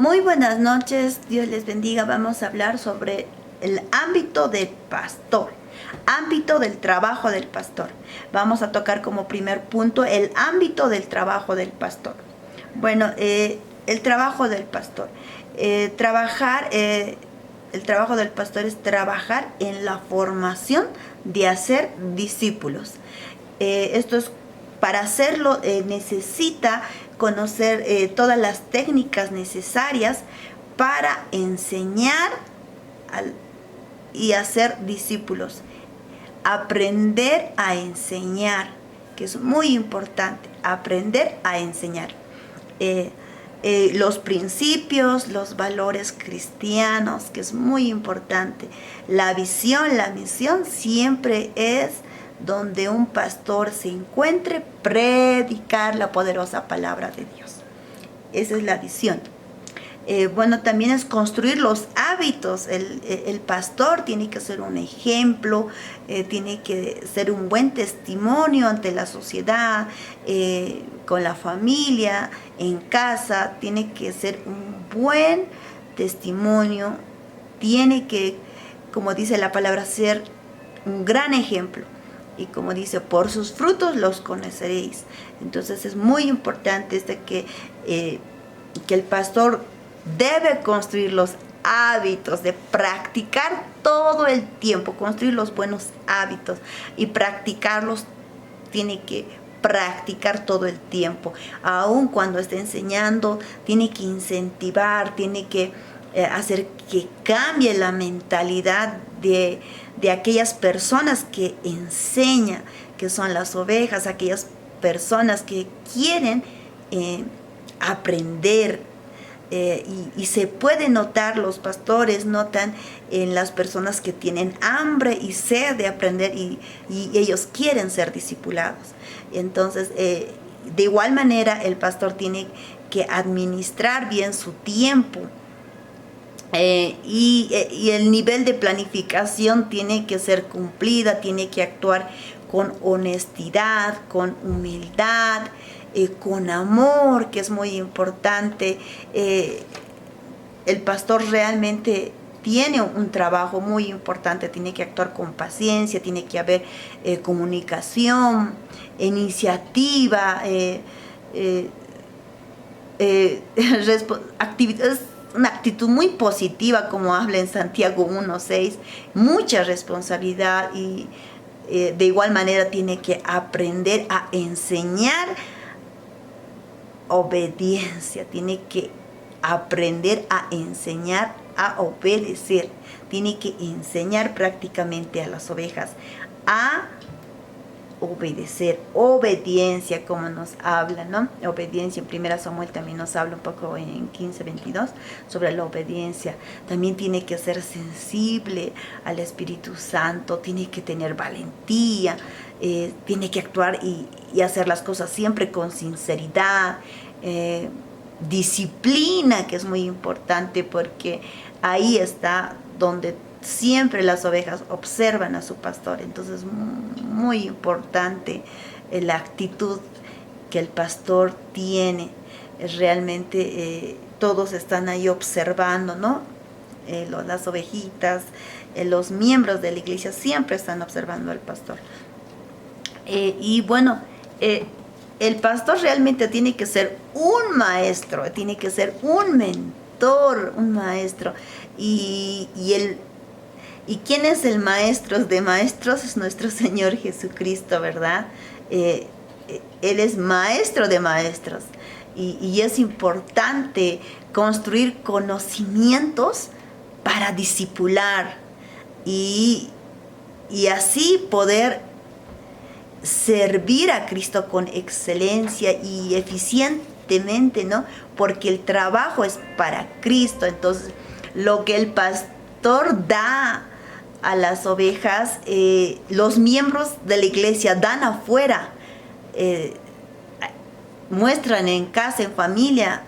Muy buenas noches, Dios les bendiga. Vamos a hablar sobre el ámbito del pastor, ámbito del trabajo del pastor. Vamos a tocar como primer punto el ámbito del trabajo del pastor. Bueno, el trabajo del pastor. El trabajo del pastor es trabajar en la formación de hacer discípulos. Esto es, para hacerlo necesita conocer todas las técnicas necesarias para enseñar y hacer discípulos. Aprender a enseñar, que es muy importante, aprender a enseñar. Los principios, los valores cristianos, que es muy importante. La visión, la misión siempre es donde un pastor se encuentre, predicar la poderosa palabra de Dios. Esa es la visión. Bueno, también es construir los hábitos. El pastor tiene que ser un ejemplo, tiene que ser un buen testimonio ante la sociedad, con la familia, en casa. Tiene que ser un buen testimonio, tiene que, como dice la palabra, ser un gran ejemplo. Y como dice, por sus frutos los conoceréis. Entonces es muy importante que el pastor debe construir los hábitos de practicar todo el tiempo, construir los buenos hábitos y practicarlos. Tiene que practicar todo el tiempo. Aun cuando esté enseñando, tiene que incentivar, tiene que hacer que cambie la mentalidad de aquellas personas que enseñan, que son las ovejas, aquellas personas que quieren aprender. Y se puede notar, los pastores notan en las personas que tienen hambre y sed de aprender y ellos quieren ser discipulados. Entonces, de igual manera, el pastor tiene que administrar bien su tiempo. Y el nivel de planificación tiene que ser cumplida, tiene que actuar con honestidad, con humildad, con amor, que es muy importante. El pastor realmente tiene un trabajo muy importante, tiene que actuar con paciencia, tiene que haber comunicación, iniciativa, actividades. Una actitud muy positiva, como habla en Santiago 1:6, mucha responsabilidad y de igual manera tiene que aprender a enseñar obediencia, tiene que aprender a enseñar a obedecer, tiene que enseñar prácticamente a las ovejas a obedecer, obediencia, como nos habla, ¿no? Obediencia, en 1 Samuel también nos habla un poco en 15:22 sobre la obediencia. También tiene que ser sensible al Espíritu Santo, tiene que tener valentía, tiene que actuar y hacer las cosas siempre con sinceridad, disciplina, que es muy importante, porque ahí está donde siempre las ovejas observan a su pastor. Entonces, muy importante la actitud que el pastor tiene. Realmente todos están ahí observando, ¿no? Las ovejitas, los miembros de la iglesia siempre están observando al pastor. Y bueno, el pastor realmente tiene que ser un maestro, tiene que ser un mentor, un maestro. ¿Y quién es el maestro de maestros? Es nuestro Señor Jesucristo, ¿verdad? Él es maestro de maestros. Y es importante construir conocimientos para discipular y así poder servir a Cristo con excelencia y eficientemente, ¿no? Porque el trabajo es para Cristo. Entonces, lo que el pastor da a las ovejas, los miembros de la iglesia dan afuera, muestran en casa, en familia,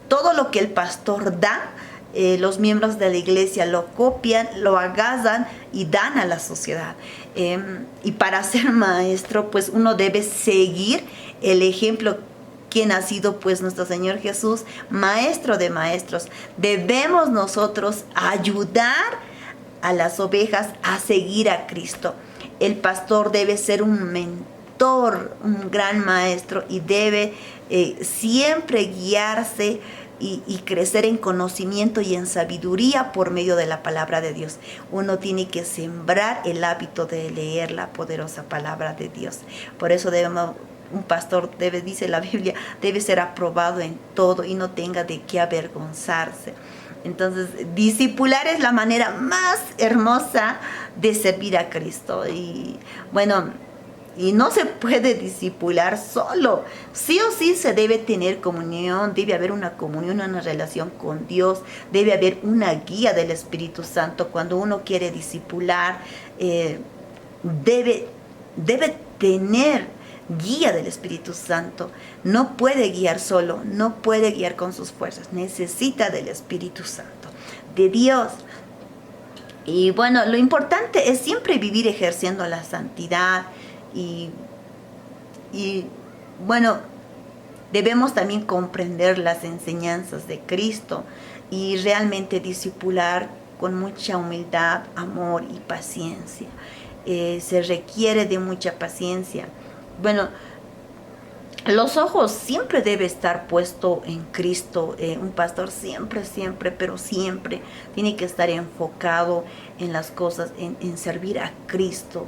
todo lo que el pastor da. Los miembros de la iglesia lo copian, lo agarran y dan a la sociedad. Y para ser maestro, pues uno debe seguir el ejemplo quien ha sido pues nuestro Señor Jesús, maestro de maestros. Debemos nosotros ayudar a las ovejas a seguir a Cristo. El pastor debe ser un mentor, un gran maestro, y debe siempre guiarse y crecer en conocimiento y en sabiduría por medio de la palabra de Dios. Uno tiene que sembrar el hábito de leer la poderosa palabra de Dios. Por eso un pastor debe, dice la Biblia, debe ser aprobado en todo y no tenga de qué avergonzarse. Entonces, discipular es la manera más hermosa de servir a Cristo. Y bueno, y no se puede discipular solo. Sí o sí se debe tener comunión, debe haber una comunión, una relación con Dios, debe haber una guía del Espíritu Santo. Cuando uno quiere discipular, debe tener guía del Espíritu Santo. No puede guiar solo, no puede guiar con sus fuerzas, necesita del Espíritu Santo, de Dios. Y bueno, lo importante es siempre vivir ejerciendo la santidad. Y bueno, debemos también comprender las enseñanzas de Cristo y realmente discipular con mucha humildad, amor y paciencia. Se requiere de mucha paciencia. Bueno, los ojos siempre debe estar puesto en Cristo. Un pastor siempre, pero siempre tiene que estar enfocado en las cosas, en servir a Cristo.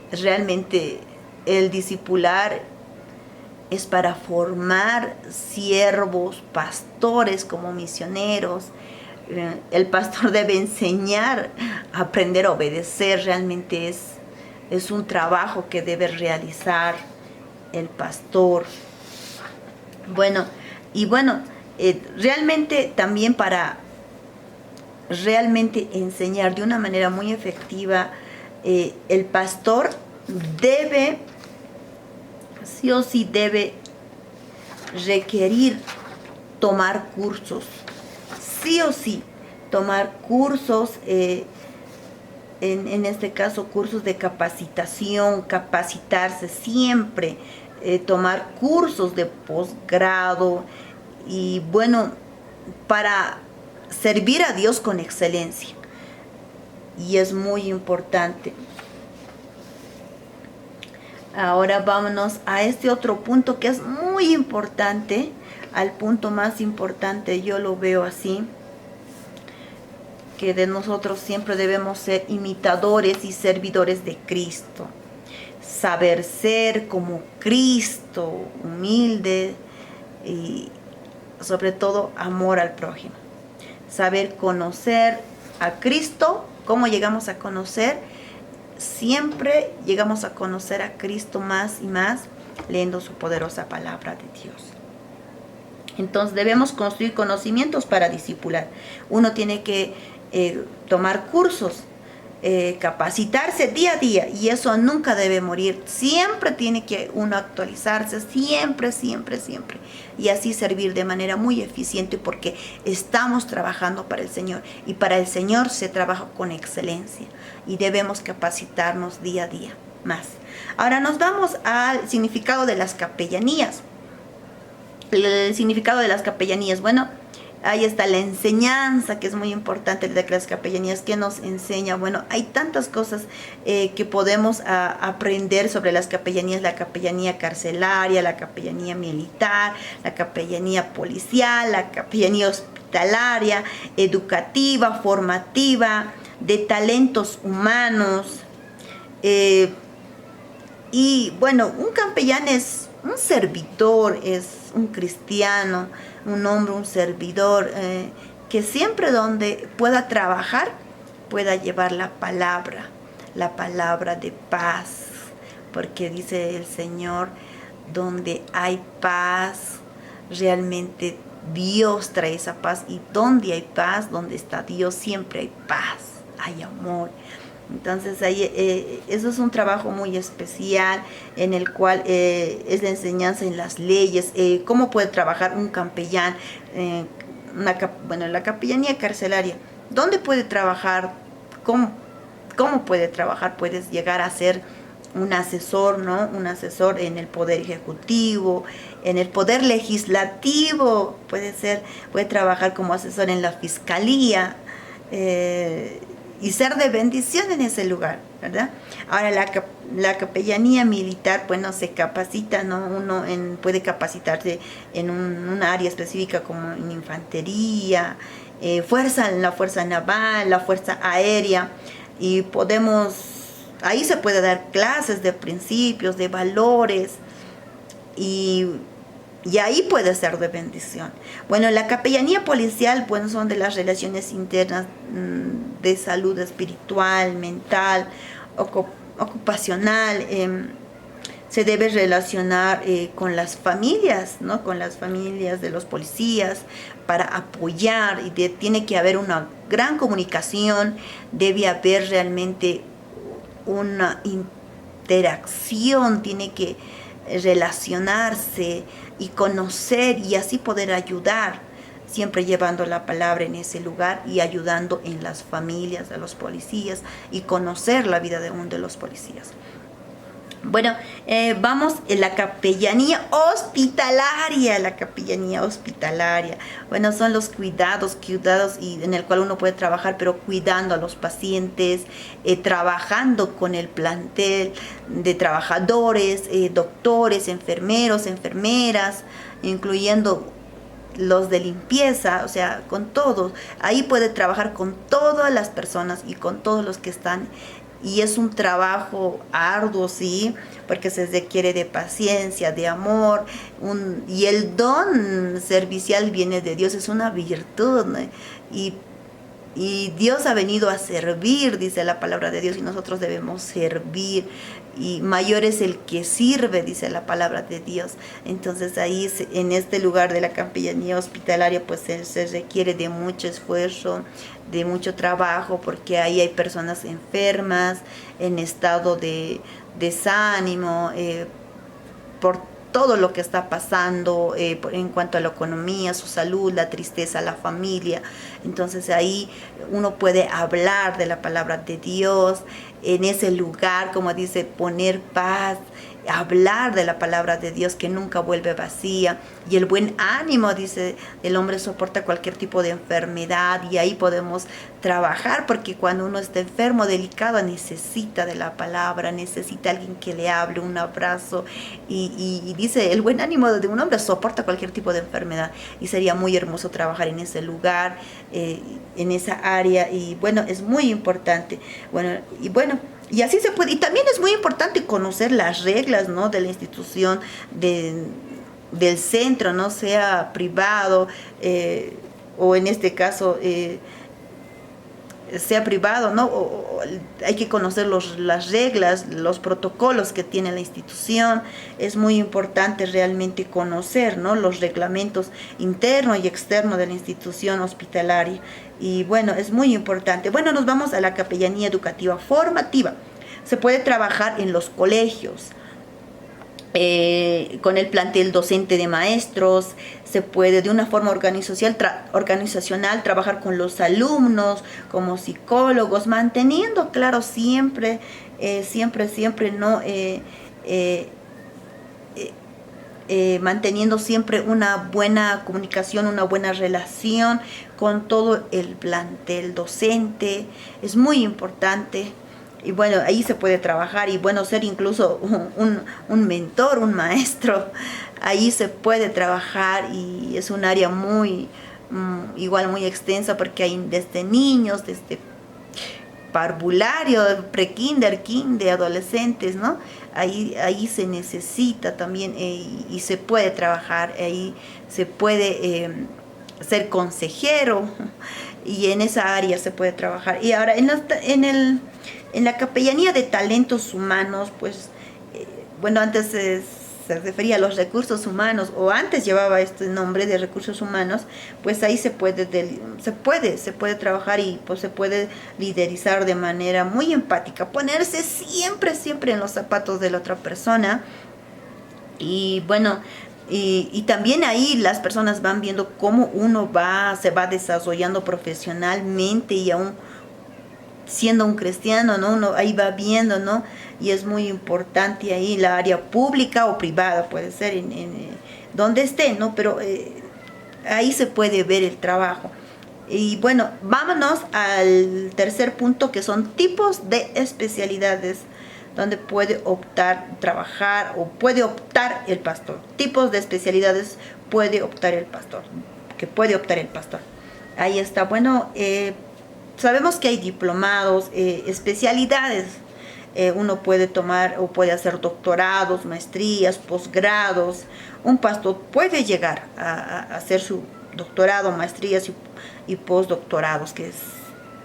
Realmente el discipular es para formar siervos, pastores como misioneros. El pastor debe enseñar, aprender a obedecer. Realmente es un trabajo que debe realizar el pastor. Bueno, realmente también para realmente enseñar de una manera muy efectiva, el pastor debe, sí o sí debe requerir tomar cursos, sí o sí, tomar cursos, en este caso cursos de capacitación, capacitarse siempre, tomar cursos de posgrado y bueno, para servir a Dios con excelencia. Y es muy importante. Ahora vámonos a este otro punto que es muy importante, al punto más importante, yo lo veo así, que de nosotros siempre debemos ser imitadores y servidores de Cristo. Saber ser como Cristo, humilde y sobre todo amor al prójimo. Saber conocer a Cristo. ¿Cómo llegamos a conocer? Siempre llegamos a conocer a Cristo más y más leyendo su poderosa palabra de Dios. Entonces debemos construir conocimientos para discipular. Uno tiene que tomar cursos, capacitarse día a día, y eso nunca debe morir. Siempre tiene que uno actualizarse, siempre, y así servir de manera muy eficiente, porque estamos trabajando para el Señor, y para el Señor se trabaja con excelencia, y debemos capacitarnos día a día más. Ahora nos vamos al significado de las capellanías. El significado de las capellanías, bueno, ahí está la enseñanza, que es muy importante de las capellanías, que nos enseña. Bueno, hay tantas cosas que podemos aprender sobre las capellanías: la capellanía carcelaria, la capellanía militar, la capellanía policial, la capellanía hospitalaria, educativa, formativa, de talentos humanos. Y bueno, un capellán es un servidor, es un cristiano, un hombre, un servidor, que siempre donde pueda trabajar, pueda llevar la palabra de paz, porque dice el Señor, donde hay paz, realmente Dios trae esa paz, y donde hay paz, donde está Dios, siempre hay paz, hay amor. Entonces ahí, eso es un trabajo muy especial, en el cual es la enseñanza en las leyes, cómo puede trabajar un capellán, la capellanía carcelaria. ¿Dónde puede trabajar? ¿Cómo puede trabajar? Puedes llegar a ser un asesor, ¿no? Un asesor en el poder ejecutivo, en el poder legislativo, puede trabajar como asesor en la fiscalía, y ser de bendición en ese lugar, ¿verdad? Ahora la capellanía militar, bueno, se capacita, ¿no? Uno puede capacitarse en una área específica como en infantería, la fuerza naval, la fuerza aérea, y ahí se puede dar clases de principios, de valores, y ahí puede ser de bendición. Bueno, la capellanía policial, bueno, son de las relaciones internas, de salud espiritual, mental, ocupacional. Se debe relacionar con las familias, ¿no? Con las familias de los policías para apoyar, y tiene que haber una gran comunicación, debe haber realmente una interacción, tiene que relacionarse y conocer, y así poder ayudar, siempre llevando la palabra en ese lugar y ayudando en las familias de los policías y conocer la vida de uno de los policías. Bueno, vamos en la capellanía hospitalaria. La capellanía hospitalaria, bueno, son los cuidados y en el cual uno puede trabajar, pero cuidando a los pacientes, trabajando con el plantel de trabajadores, doctores, enfermeros, enfermeras, incluyendo los de limpieza, o sea, con todos. Ahí puede trabajar con todas las personas y con todos los que están. Y es un trabajo arduo, sí, porque se requiere de paciencia, de amor, y el don servicial viene de Dios, es una virtud, ¿no? Y Dios ha venido a servir, dice la palabra de Dios, y nosotros debemos servir. Y mayor es el que sirve, dice la palabra de Dios. Entonces ahí, en este lugar de la capellanía hospitalaria, pues se requiere de mucho esfuerzo, de mucho trabajo, porque ahí hay personas enfermas, en estado de desánimo, por todo lo que está pasando en cuanto a la economía, su salud, la tristeza, la familia. Entonces ahí uno puede hablar de la palabra de Dios en ese lugar, como dice, poner paz, hablar de la palabra de Dios que nunca vuelve vacía, y el buen ánimo, dice, el hombre soporta cualquier tipo de enfermedad, y ahí podemos trabajar, porque cuando uno está enfermo, delicado, necesita de la palabra, necesita alguien que le hable, un abrazo, y dice, el buen ánimo de un hombre soporta cualquier tipo de enfermedad, y sería muy hermoso trabajar en ese lugar, en esa área, y bueno, es muy importante. Y así se puede. Y también es muy importante conocer las reglas, ¿no?, de la institución, del centro, no sea privado, o en este caso sea privado, ¿no? Hay que conocer las reglas, los protocolos que tiene la institución. Es muy importante realmente conocer, ¿no?, los reglamentos internos y externos de la institución hospitalaria. Y bueno, es muy importante. Bueno, nos vamos a la capellanía educativa formativa. Se puede trabajar en los colegios, con el plantel docente de maestros. Se puede de una forma organizacional trabajar con los alumnos, como psicólogos, manteniendo, claro, siempre, ¿no? Manteniendo siempre una buena comunicación, una buena relación con todo el plantel docente. Es muy importante. Y bueno, ahí se puede trabajar, y bueno, ser incluso un mentor, un maestro. Ahí se puede trabajar, y es un área igual muy extensa, porque hay desde niños, desde parvulario, prekinder, kinder, adolescentes, ¿no? Ahí se necesita también, y se puede trabajar, ahí se puede ser consejero, y en esa área se puede trabajar. Y ahora en la capellanía de talentos humanos, pues, bueno, antes se refería a los recursos humanos, o antes llevaba este nombre de recursos humanos, pues ahí se puede trabajar, y pues se puede liderizar de manera muy empática, ponerse siempre en los zapatos de la otra persona. Y bueno, y también ahí las personas van viendo cómo uno se va desarrollando profesionalmente, y siendo un cristiano, ¿no? Uno ahí va viendo, ¿no? Y es muy importante ahí la área pública o privada, puede ser en donde esté, ¿no? Pero ahí se puede ver el trabajo. Y bueno, vámonos al tercer punto, que son tipos de especialidades donde puede optar, trabajar o puede optar el pastor. Tipos de especialidades puede optar el pastor, que puede optar el pastor. Ahí está. Bueno, sabemos que hay diplomados, especialidades. Uno puede tomar o puede hacer doctorados, maestrías, posgrados. Un pastor puede llegar a hacer su doctorado, maestrías y postdoctorados, que es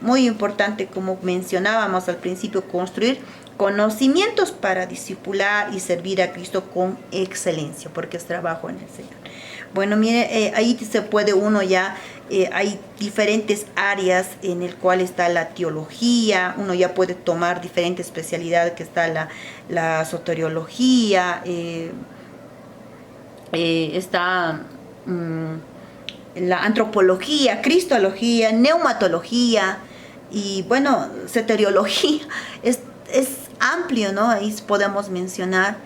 muy importante, como mencionábamos al principio, construir conocimientos para discipular y servir a Cristo con excelencia, porque es trabajo en el Señor. Bueno, mire, ahí se puede uno ya, hay diferentes áreas en el cual está la teología, uno ya puede tomar diferentes especialidades, que está la soteriología, está la antropología, cristología, neumatología y bueno, soteriología. Es amplio, ¿no? Ahí podemos mencionar.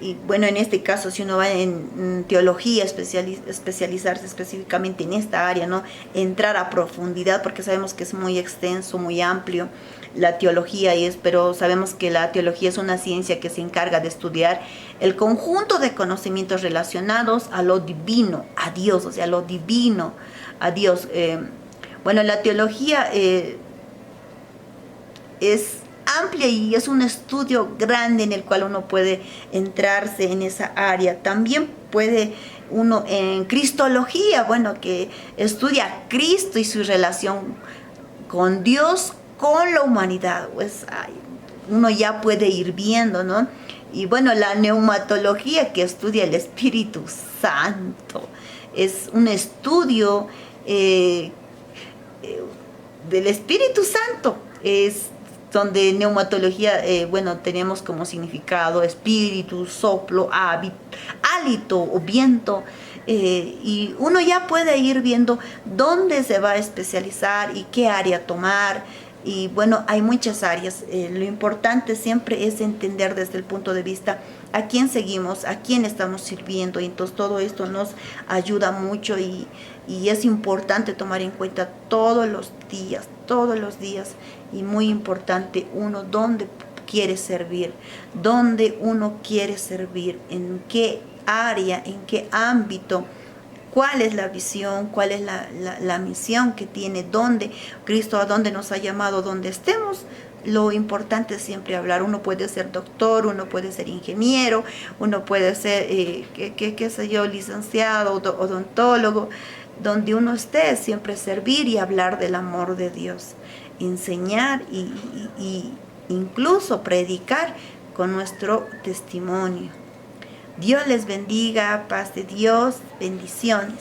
Y bueno, en este caso, si uno va en teología, especializarse específicamente en esta área, ¿no? Entrar a profundidad, porque sabemos que es muy extenso, muy amplio la teología, pero sabemos que la teología es una ciencia que se encarga de estudiar el conjunto de conocimientos relacionados a lo divino, a Dios, o sea, lo divino, a Dios. Bueno, la teología es amplia y es un estudio grande en el cual uno puede entrarse en esa área. También puede uno en cristología, bueno, que estudia a Cristo y su relación con Dios, con la humanidad. Pues uno ya puede ir viendo, ¿no? Y bueno, la neumatología, que estudia el Espíritu Santo, es un estudio del Espíritu Santo. Es donde neumatología, bueno, tenemos como significado espíritu, soplo, hálito o viento, y uno ya puede ir viendo dónde se va a especializar y qué área tomar. Y bueno, hay muchas áreas. Lo importante siempre es entender desde el punto de vista a quién seguimos, a quién estamos sirviendo, y entonces todo esto nos ayuda mucho y es importante tomar en cuenta todos los días, y muy importante uno dónde quiere servir, en qué área, en qué ámbito, cuál es la visión, cuál es la misión que tiene, dónde Cristo, a dónde nos ha llamado, dónde estemos. Lo importante es siempre hablar. Uno puede ser doctor, uno puede ser ingeniero, uno puede ser, qué sé yo, licenciado, odontólogo. Donde uno esté, siempre servir y hablar del amor de Dios, enseñar y incluso predicar con nuestro testimonio. Dios les bendiga, paz de Dios, bendiciones.